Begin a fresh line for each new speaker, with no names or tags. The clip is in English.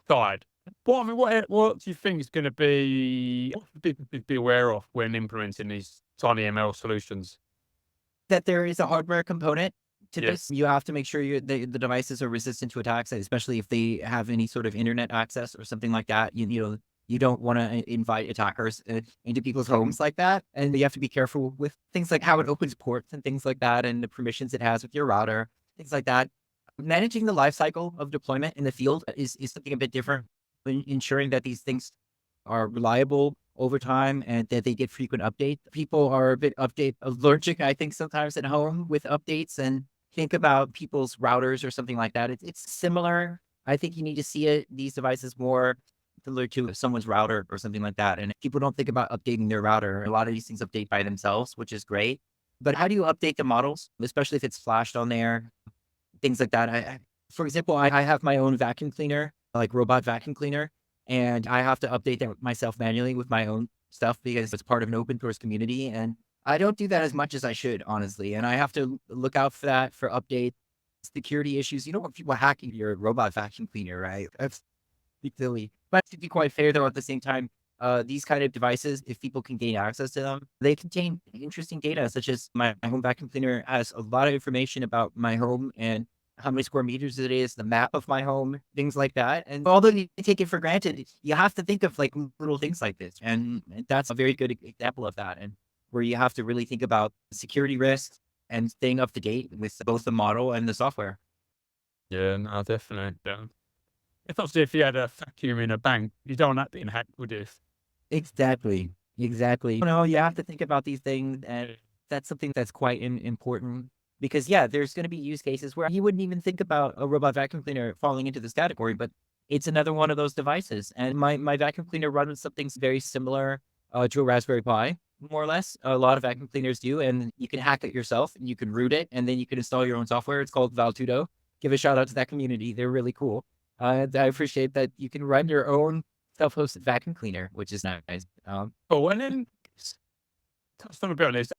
side. What do you think is going to be what should people be aware of when implementing these tiny ML solutions?
That there is a hardware component to
Yeah.
this. You have to make sure the devices are resistant to attacks, especially if they have any sort of internet access or something like that. You don't want to invite attackers into people's homes like that. And you have to be careful with things like how it opens ports and things like that, and the permissions it has with your router, things like that. Managing the life cycle of deployment in the field is something a bit different. Ensuring that these things are reliable over time and that they get frequent updates. People are a bit update allergic, I think, sometimes at home with updates, and think about people's routers or something like that. It's similar. I think you need to see these devices more similar to someone's router or something like that. And people don't think about updating their router. A lot of these things update by themselves, which is great. But how do you update the models, especially if it's flashed on there, things like that? For example, I have my own vacuum cleaner, like robot vacuum cleaner, and I have to update that myself manually with my own stuff because it's part of an open source community. And I don't do that as much as I should, honestly. And I have to look out for that for updates, security issues. You don't want people hacking your robot vacuum cleaner, right? That's silly. But to be quite fair, though, at the same time, these kind of devices, if people can gain access to them, they contain interesting data, such as my home vacuum cleaner has a lot of information about my home and how many square meters it is, the map of my home, things like that. And although you take it for granted, you have to think of like little things like this. And that's a very good example of that. And where you have to really think about security risks and staying up to date with both the model and the software.
Yeah, no, definitely. Yeah. It's obviously if you had a vacuum in a bank, you don't want that being hacked, would you?
Exactly. Exactly. You have to think about these things, and that's something that's quite important because, yeah, there's going to be use cases where you wouldn't even think about a robot vacuum cleaner falling into this category, but it's another one of those devices. And my vacuum cleaner runs something very similar to a Raspberry Pi, more or less. A lot of vacuum cleaners do, and you can hack it yourself and you can root it, and then you can install your own software. It's called Valtudo. Give a shout out to that community. They're really cool. I appreciate that you can run your own self-hosted vacuum cleaner, which is nice.
Oh, and then touched on a bit on this.